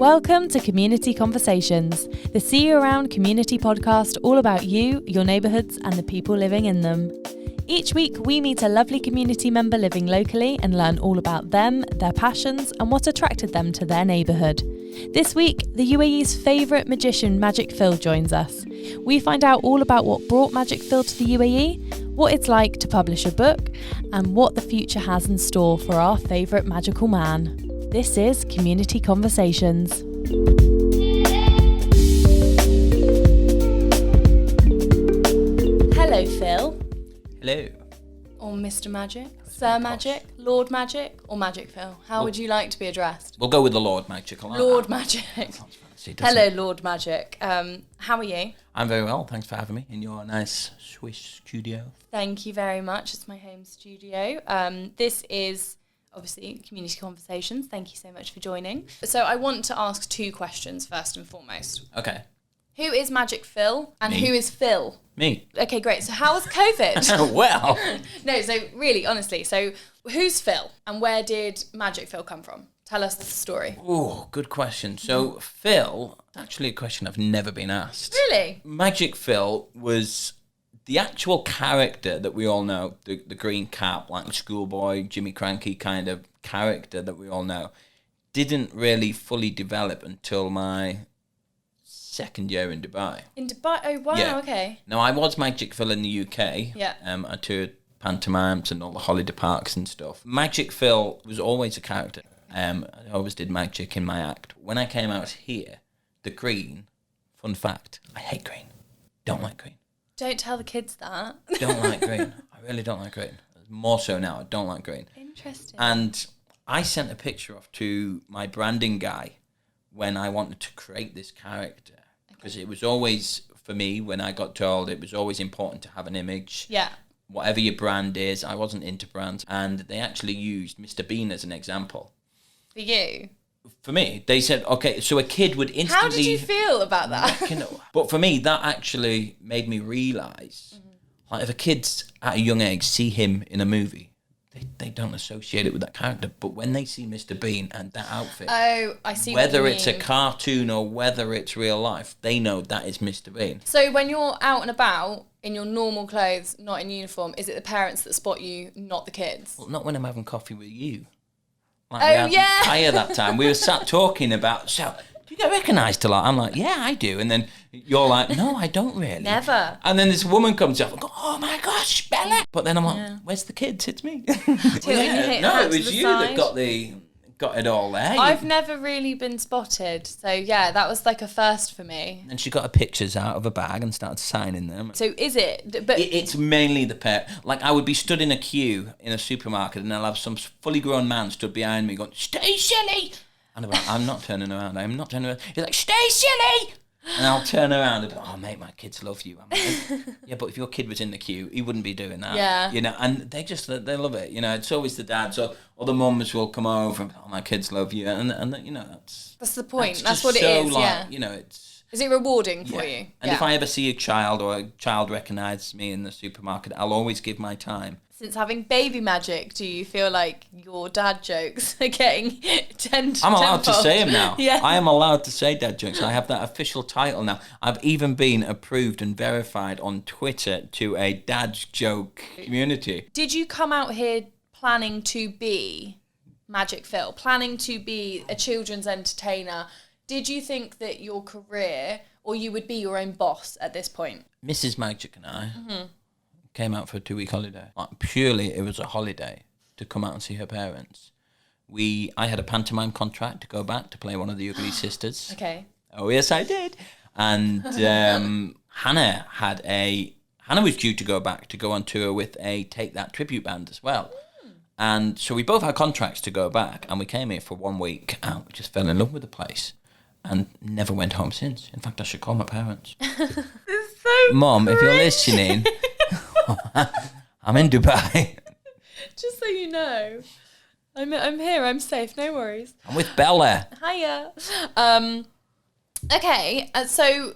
Welcome to Community Conversations, the See You Around community podcast all about you, your neighbourhoods and the people living in them. Each week we meet a lovely community member living locally and learn all about them, their passions and what attracted them to their neighbourhood. This week, the UAE's favourite magician Magic Phil joins us. We find out all about what brought Magic Phil to the UAE, what it's like to publish a book and what the future has in store for our favourite magical man. This is Community Conversations. Hello, Phil. Hello. Or Mr. Magic, Sir Magic, Lord Magic, or Magic Phil. How would you like to be addressed? We'll go with the Lord Magic. Lord Magic. Hello, Lord Magic. How are you? I'm very well. Thanks for having me in your nice Swiss studio. Thank you very much. It's my home studio. This is obviously Community Conversations. Thank you so much for joining. So I want to ask two questions first and foremost. Okay. Who is Magic Phil and Me. who is Phil? Me. Okay, great. So how was COVID? Well. No, so really, honestly, so who's Phil and where did Magic Phil come from? Tell us the story. Oh, good question. So Phil, actually a question I've never been asked. Really? Magic Phil was the actual character that we all know, the green cap, like the schoolboy, Jimmy Cranky kind of character that we all know, didn't really fully develop until my second year in Dubai. In Dubai? Oh, wow, Yeah. okay. Now, I was Magic Phil in the UK. Yeah. I toured pantomimes and all the holiday parks and stuff. Magic Phil was always a character. I always did magic in my act. When I came out here, the green, fun fact, I hate green. Don't like green. Don't tell the kids that. Don't like green. I really don't like green. More so now, I don't like green. Interesting. And I sent a picture off to my branding guy when I wanted to create this character. Because it was always, for me, when I got told, it was always important to have an image. Yeah. Whatever your brand is, I wasn't into brands. And they actually used Mr. Bean as an example. For you? For me, they said, okay, so a kid would instantly... How did you feel about that? But for me, that actually made me realise, like, if a kid's at a young age see him in a movie, they don't associate it with that character. But when they see Mr. Bean and that outfit, Oh, I see whether what you it's a mean. cartoon or whether it's real life, they know that is Mr. Bean. So when you're out and about in your normal clothes, not in uniform, is it the parents that spot you, not the kids? Well, not when I'm having coffee with you. Like Oh, we had yeah. Kaya that time. We were sat talking about, so, do you get recognised a lot? I'm like, yeah, I do. And then you're like, no, I don't really. Never. And then this woman comes up and goes, oh my gosh, Bella. But then I'm like, where's the kids? It's me. Tilting your hat No, to it was the you side. that got it all there. I've never really been spotted. So yeah, that was like a first for me. And she got her pictures out of a bag and started signing them. So is it? But It's mainly the pair. Like, I would be stood in a queue in a supermarket and I'll have some fully grown man stood behind me going, stay silly. And I'm like, I'm not turning around. I'm not turning around. He's like, stay silly. And I'll turn around and be like, oh, mate, my kids love you. I'm like, yeah, but if your kid was in the queue, he wouldn't be doing that. Yeah. You know, and they love it. You know, it's always the dads or the mums will come over and, oh, my kids love you. And you know, that's the point. That's just what it so, is. like, Yeah. You know, it's... Is it rewarding for Yeah. you? And if I ever see a child or a child recognises me in the supermarket, I'll always give my time. Since having baby magic, do you feel like your dad jokes are getting I'm allowed to say them now. Yeah. I am allowed to say dad jokes. I have that official title now. I've even been approved and verified on Twitter to a dad joke community. Did you come out here planning to be Magic Phil, planning to be a children's entertainer? Did you think that your career, or you would be your own boss at this point? Mrs. Magic and I came out for a 2-week holiday. Like, purely, it was a holiday to come out and see her parents. I had a pantomime contract to go back to play one of the Ugly Sisters. Okay. Oh, yes, I did. And Hannah was due to go back to go on tour with a Take That tribute band as well. And so we both had contracts to go back, and we came here for 1 week and we just fell in love with the place and never went home since. In fact, I should call my parents. Mom, if you're listening, I'm in Dubai. Just so you know, I'm here. I'm safe. No worries. I'm with Bella. Hiya. Okay. So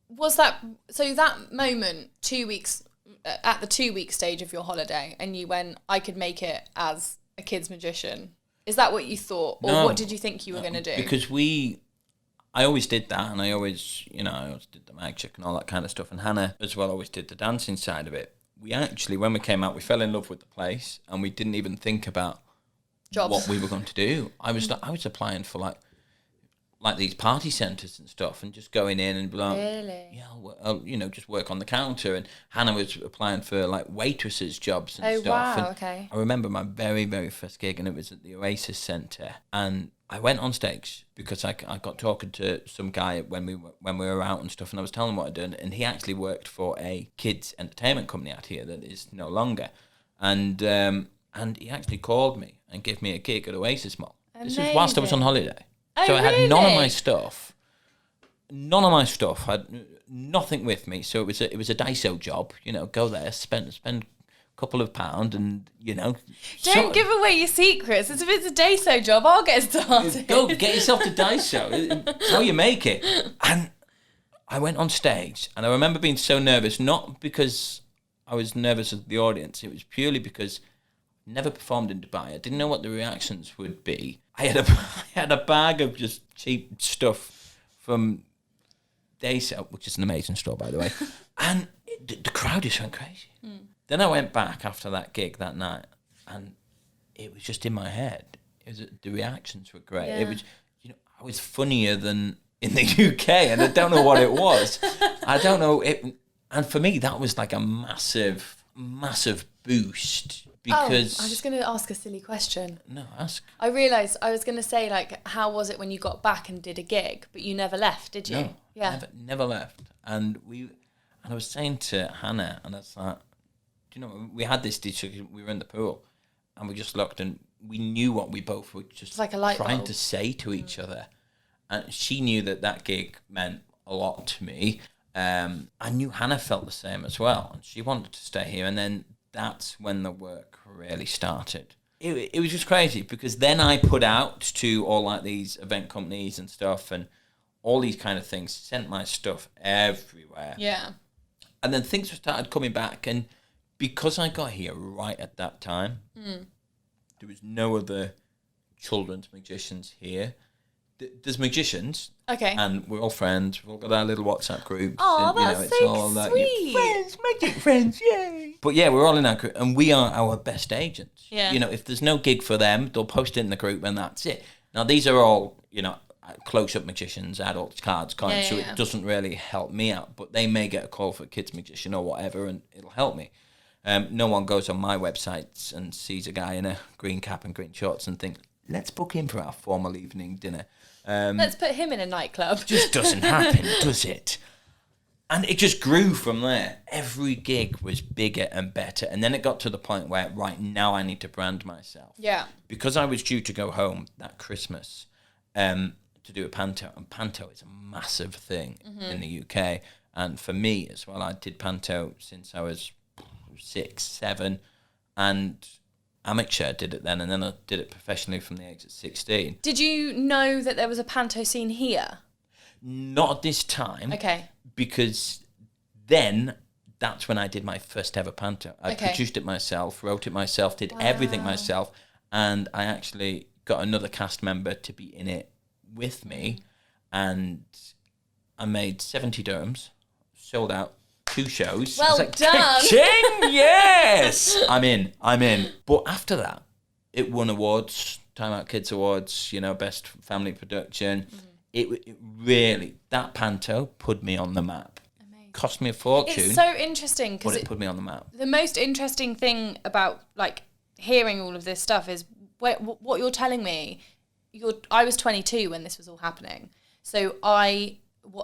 that moment, 2 weeks at the 2-week stage of your holiday, and you went, I could make it as a kids magician. Is that what you thought, or No. what did you think you were going to do? Because we I always did that, and I always did the mag check and all that kind of stuff. And Hannah as well always did the dancing side of it. We actually, when we came out, we fell in love with the place, and we didn't even think about Jobs. what we were going to do. I was applying for like these party centres and stuff, and just going in and be like, really? yeah, I'll, just work on the counter. And Hannah was applying for like waitresses jobs and stuff. Wow, And okay. I remember my very, very first gig, and it was at the Oasis Centre, and I went on stage because I got talking to some guy when we were out and stuff, and I was telling him what I'd done, and he actually worked for a kids entertainment company out here that is no longer, and he actually called me and gave me a gig at Oasis Mall. This was whilst I was on holiday, so I had none of my stuff. None of my stuff. I had nothing with me, so it was a Daiso job. Go there, spend a couple of pounds, and Don't give away your secrets. If it's a Daiso job, I'll get started. Go get yourself to Daiso. It's how you make it. And I went on stage, and I remember being so nervous, not because I was nervous of the audience. It was purely because I never performed in Dubai. I didn't know what the reactions would be. I had a bag of just cheap stuff from Daiso, which is an amazing store, by the way. And the crowd just went crazy. Then I went back after that gig that night, and it was just in my head. The reactions were great. Yeah. It was, I was funnier than in the UK, and I don't know what it was. I don't know it. And for me, that was like a massive, massive boost because. I was going to ask a silly question. No, ask. I realised I was going to say, like, how was it when you got back and did a gig, but you never left, did you? No, yeah, never left. And I was saying to Hannah, and I was like, we had this discussion. We were in the pool, and we just looked, and we knew what we both were just like a light trying bulb to say to each other. And she knew that gig meant a lot to me. I knew Hannah felt the same as well, and she wanted to stay here. And then that's when the work really started. It was just crazy, because then I put out to all like these event companies and stuff, and all these kind of things, sent my stuff everywhere. Yeah. And then things started coming back, and because I got here right at that time, there was no other children's magicians here. There's magicians, okay, and we're all friends. We've all got our little WhatsApp groups. Oh, and, that's it's so all sweet. Friends, magic friends, yay! But yeah, we're all in our group, and we are our best agents. Yeah. If there's no gig for them, they'll post it in the group, and that's it. Now these are all, close-up magicians, adults, cards, coins, so it doesn't really help me out. But they may get a call for a kids magician or whatever, and it'll help me. No one goes on my websites and sees a guy in a green cap and green shorts and thinks, let's book him for our formal evening dinner. Let's put him in a nightclub. Just doesn't happen, does it? And it just grew from there. Every gig was bigger and better. And then it got to the point where, right, now I need to brand myself. Yeah. Because I was due to go home that Christmas to do a panto. And panto is a massive thing in the UK. And for me as well, I did panto since I was 6, 7. And amateur did it then. And then I did it professionally from the age of 16. Did you know that there was a panto scene here? Not at this time. Okay. Because then that's when I did my first ever panto. I Okay. produced it myself, wrote it myself, did everything myself, and I actually got another cast member to be in it with me, and I made 70 dirhams, sold out 2 shows. Well I was like, done. Ching, yes! I'm in. But after that, it won awards, Time Out Kids Awards, Best Family Production. It really, that panto put me on the map. Amazing. Cost me a fortune. It's so interesting but because it put me on the map. the most interesting thing about like hearing all of this stuff is what you're telling me. I was 22 when this was all happening, so I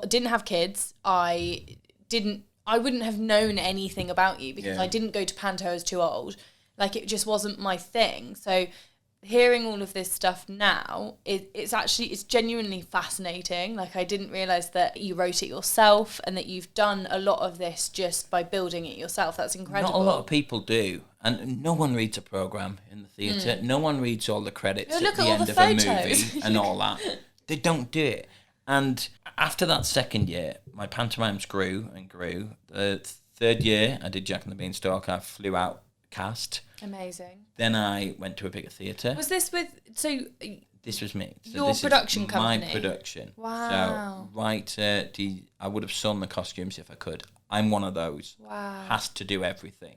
didn't have kids. I wouldn't have known anything about you because I didn't go to panto. I was too old. Like, it just wasn't my thing. So hearing all of this stuff now, it's genuinely fascinating. Like, I didn't realise that you wrote it yourself and that you've done a lot of this just by building it yourself. That's incredible. Not a lot of people do. And no one reads a programme in the theatre. No one reads all the credits Look at the at all end the of a photos. movie and all that. They don't do it. And after that second year, my pantomimes grew and grew. The third year, I did Jack and the Beanstalk. I flew out cast. Amazing. Then I went to a bigger theatre. Was this with... So This was me. So Your this production is company? My production. Wow. So, I would have sewn the costumes if I could. I'm one of those. Wow. Has to do everything.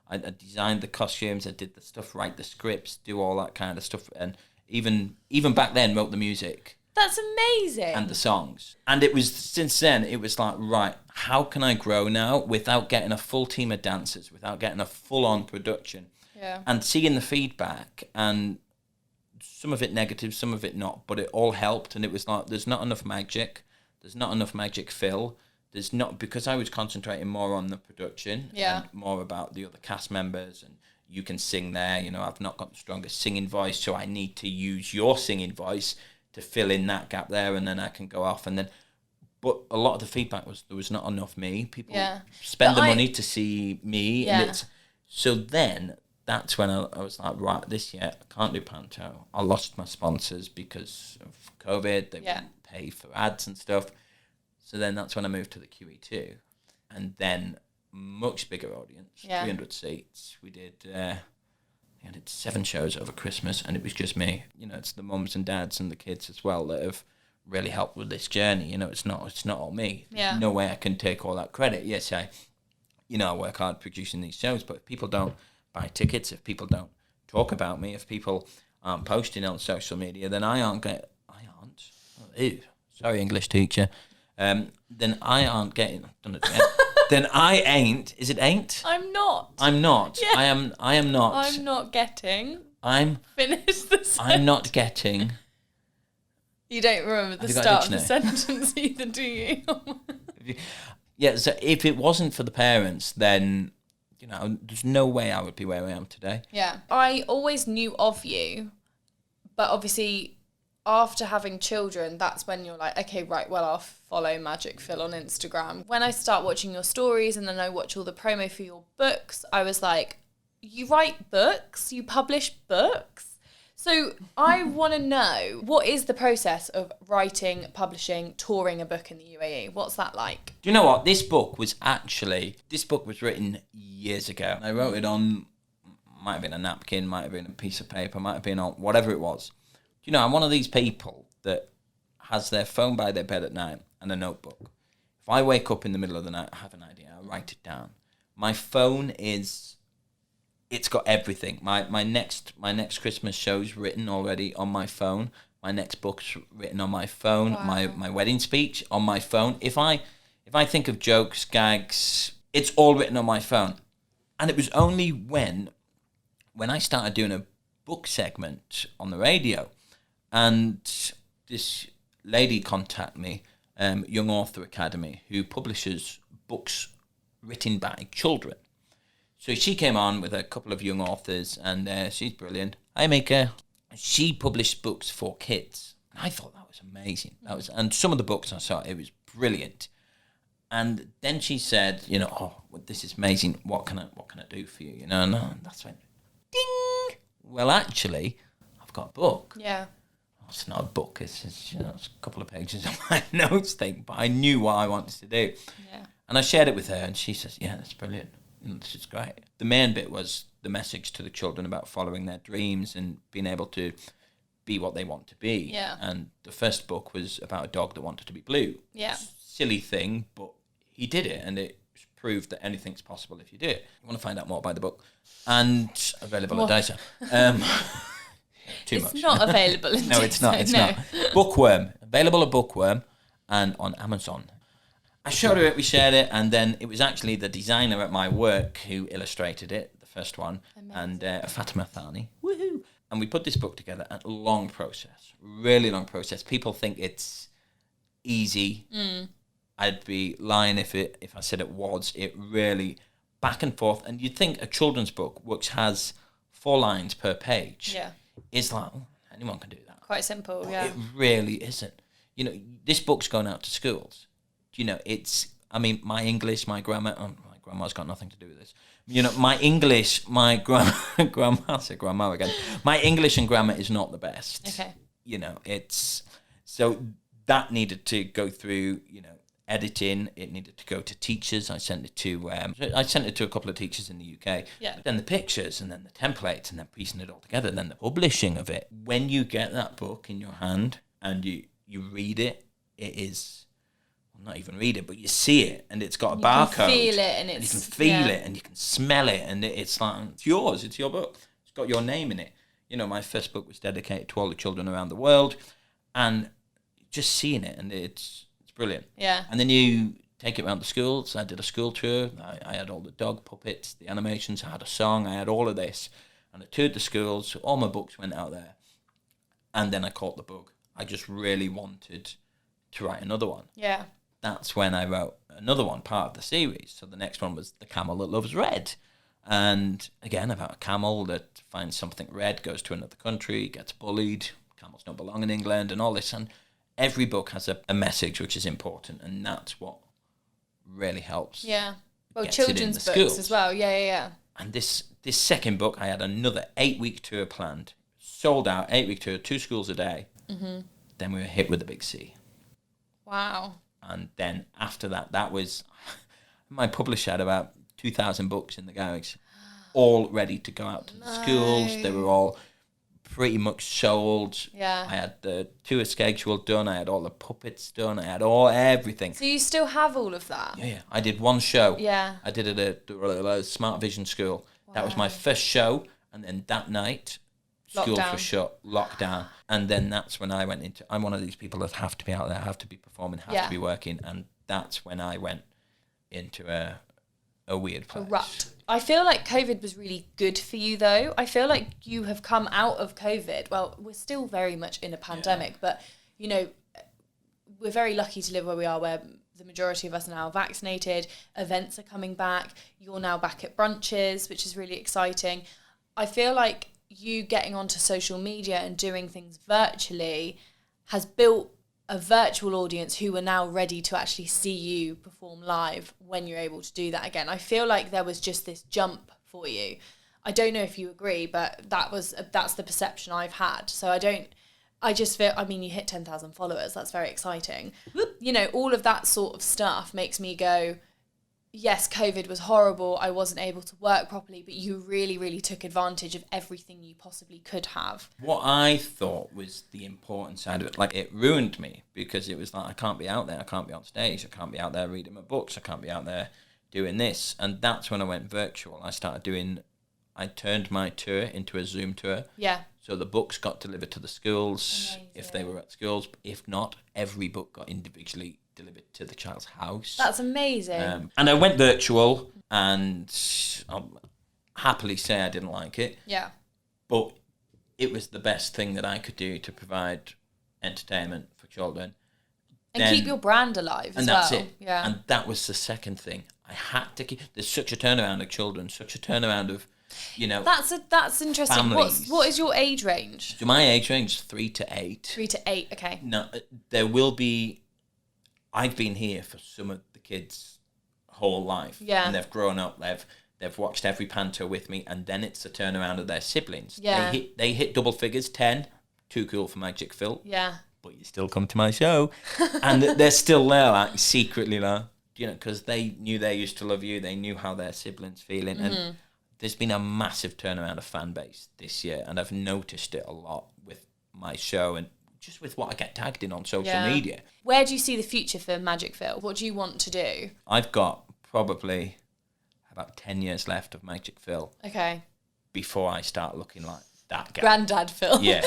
I designed the costumes. I did the stuff, write the scripts, do all that kind of stuff, and even back then wrote the music. That's amazing. And the songs. And it was, since then, it was like, right, how can I grow now without getting a full team of dancers, without getting a full-on production? Yeah. And seeing the feedback, and some of it negative, some of it not, but it all helped. And it was like, there's not enough magic. There's not enough magic fill. There's not, because I was concentrating more on the production. Yeah. And more about the other cast members, and you can sing there. You know, I've not got the strongest singing voice, so I need to use your singing voice to fill in that gap there, and then I can go off. And then, but a lot of the feedback was there was not enough me. People spend the money to see me. Yeah. And so then that's when I was like, right, this year I can't do Panto. I lost my sponsors because of COVID. They wouldn't pay for ads and stuff. So then that's when I moved to the QE2. And then much bigger audience, 300 seats. We did 7 shows over Christmas, and it was just me. You know, it's the mums and dads and the kids as well that have really helped with this journey. You know, it's not all me. Yeah. No way I can take all that credit. Yes, I work hard producing these shows, but if people don't buy tickets, if people don't talk about me, if people aren't posting on social media, then sorry, English teacher. Then I aren't getting. Done it again. Then I ain't. Is it ain't? I'm not. I'm not. Yeah. I am not. I'm not getting. Finish the sentence. I'm not getting. You don't remember the start of the sentence either, do you? Yeah, so if it wasn't for the parents, then, you know, there's no way I would be where I am today. Yeah. I always knew of you, but obviously after having children, that's when you're like, okay, right, well, I'll follow Magic Phil on Instagram. When I start watching your stories and then I watch all the promo for your books, I was like, you write books? You publish books? So I want to know, what is the process of writing, publishing, touring a book in the UAE? What's that like? Do you know what? This book was written years ago. I wrote it on, might have been a napkin, might have been a piece of paper, might have been on whatever it was. You know, I'm one of these people that has their phone by their bed at night and a notebook. If I wake up in the middle of the night, I have an idea, I write it down. My phone it's got everything. My next Christmas show's written already on my phone. My next book's written on my phone. Wow. My wedding speech on my phone. If I think of jokes, gags, it's all written on my phone. And it was only when I started doing a book segment on the radio, and this lady contacted me, Young Author Academy, who publishes books written by children. So she came on with a couple of young authors, and she's brilliant. Hi, Mika. She published books for kids. I thought that was amazing. And some of the books I saw, it was brilliant. And then she said, you know, oh, this is amazing. What can I do for you? You know, and that's when, ding. Well, actually, I've got a book. Yeah. It's not a book. It's a couple of pages of my notes thing. But I knew what I wanted to do. Yeah. And I shared it with her, and she says, yeah, that's brilliant. This is great. The main bit was the message to the children about following their dreams and being able to be what they want to be. Yeah. And the first book was about a dog that wanted to be blue. Yeah. Silly thing, but he did it, and it proved that anything's possible if you do it. You want to find out more, buy the book. And available at Dyson. Too much. It's not available in No, it's not. It's not. Bookworm. Available at Bookworm and on Amazon. I showed her it, we shared it, and then it was actually the designer at my work who illustrated it, the first one. Amazing. And Fatima Thani. Woohoo! And we put this book together, a long process, really long process. People think it's easy. I'd be lying if I said it was. It really back and forth, and you'd think a children's book, which has 4 lines per page, is like, oh, anyone can do that. Quite simple, but it really isn't. You know, this book's going out to schools. You know, my English, my grammar, my grandma's got nothing to do with this. You know, my English, my grandma, I said grandma again. My English and grammar is not the best. Okay. You know, so that needed to go through, you know, editing. It needed to go to teachers. I sent it to a couple of teachers in the UK. Yeah. But then the pictures, and then the templates, and then piecing it all together, and then the publishing of it. When you get that book in your hand and you read it, it is, well, not even read it, but you see it, and it's got a barcode. You can feel it, and you can feel it, and you can smell it, and it's like, it's yours. It's your book. It's got your name in it. You know, my first book was dedicated to all the children around the world, and just seeing it, and it's brilliant. Yeah. And then you take it around the schools. I did a school tour. I had all the dog puppets, the animations. I had a song. I had all of this. And I toured the schools. All my books went out there. And then I caught the bug. I just really wanted to write another one. Yeah. That's when I wrote another one, part of the series. So the next one was The Camel That Loves Red. And again, about a camel that finds something red, goes to another country, gets bullied. Camels don't belong in England and all this. And every book has a message which is important, and that's what really helps. Yeah. Well, gets it in children's the books schools. as well. Yeah. And this second book, I had another 8-week tour planned, sold out, 8-week tour, 2 schools a day. Mm-hmm. Then we were hit with the big C. Wow. And then after that was, my publisher had about 2,000 books in the garage, all ready to go out to the schools. They were all pretty much sold. Yeah. I had the tour schedule done. I had all the puppets done. I had everything. So you still have all of that? Yeah. I did one show. Yeah. I did it at a Smart Vision school. Wow. That was my first show. And then that night, schools were shut, lockdown. And then that's when I went into, I'm one of these people that have to be out there, have to be performing, have to be working. And that's when I went into a weird place. A rut. I feel like COVID was really good for you, though. I feel like you have come out of COVID. Well, we're still very much in a pandemic, but, you know, we're very lucky to live where we are, where the majority of us are now vaccinated. Events are coming back. You're now back at brunches, which is really exciting. I feel like you getting onto social media and doing things virtually has built a virtual audience who are now ready to actually see you perform live when you're able to do that again. I feel like there was just this jump for you. I don't know if you agree, but that's the perception I've had. So I just feel, I mean, you hit 10,000 followers. That's very exciting. You know, all of that sort of stuff makes me go, yes, COVID was horrible. I wasn't able to work properly, but you really, really took advantage of everything you possibly could have. What I thought was the important side of it, like, it ruined me, because it was like, I can't be out there. I can't be on stage. I can't be out there reading my books. I can't be out there doing this. And that's when I went virtual. I turned my tour into a Zoom tour. Yeah. So the books got delivered to the schools. Amazing. If they were at schools. If not, every book got individually delivered to the child's house. That's amazing. And I went virtual, and I'll happily say I didn't like it. Yeah. But it was the best thing that I could do to provide entertainment for children. And keep your brand alive as well. And that's it. Yeah. And that was the second thing. I had to keep... There's such a turnaround of children, such a turnaround of, you know... That's interesting. Families. What is your age range? So my age range is 3 to 8. 3 to 8, okay. No, there will be... I've been here for some of the kids' whole life. Yeah. And they've grown up, they've watched every panto with me, and then it's the turnaround of their siblings. Yeah. They hit double figures, 10, too cool for Magic Phil. Yeah. But you still come to my show. And they're still there, like, secretly, like, you know, because they knew they used to love you, they knew how their siblings feeling, and there's been a massive turnaround of fan base this year, and I've noticed it a lot with my show and just with what I get tagged in on social media. Where do you see the future for Magic Phil? What do you want to do? I've got probably about 10 years left of Magic Phil Okay. before I start looking like that guy. Granddad Phil. Yeah,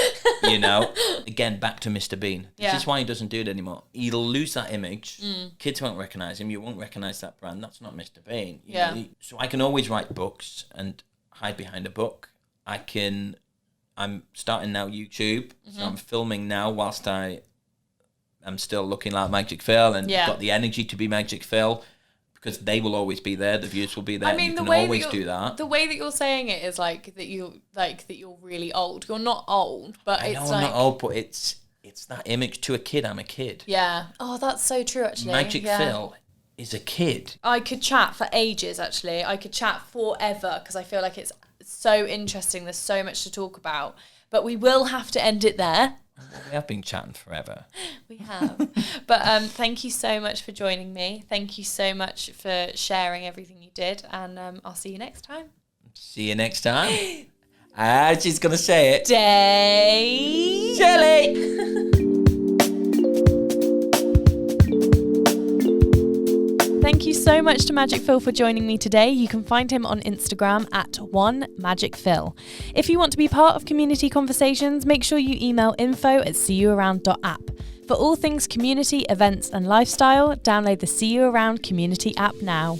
you know, again, back to Mr. Bean. This Yeah. is why he doesn't do it anymore. He'll lose that image. Kids won't recognise him. You won't recognise that brand. That's not Mr. Bean. You know? So I can always write books and hide behind a book. I'm starting now YouTube. So I'm filming now whilst I'm still looking like Magic Phil and got the energy to be Magic Phil. Because they will always be there, the views will be there. I mean, you the can way always that do that. The way that you're saying it is like that you're really old. You're not old, but I know it's I'm like not old, but it's that image to a kid. I'm a kid. yeah. Oh, that's so true. Actually, Magic Phil is a kid. I could chat for ages. Actually, I could chat forever because I feel like it's so interesting. There's so much to talk about, but we will have to end it there. We have been chatting forever. We have. But thank you so much for joining me. Thank you so much for sharing everything you did. And I'll see you next time. See you next time. She's going to say it. Day Jelly! Thank you so much to Magic Phil for joining me today. You can find him on Instagram at @OneMagicPhil. If you want to be part of community conversations, make sure you email info@seeyouaround.app. For all things community, events and lifestyle, download the See You Around community app now.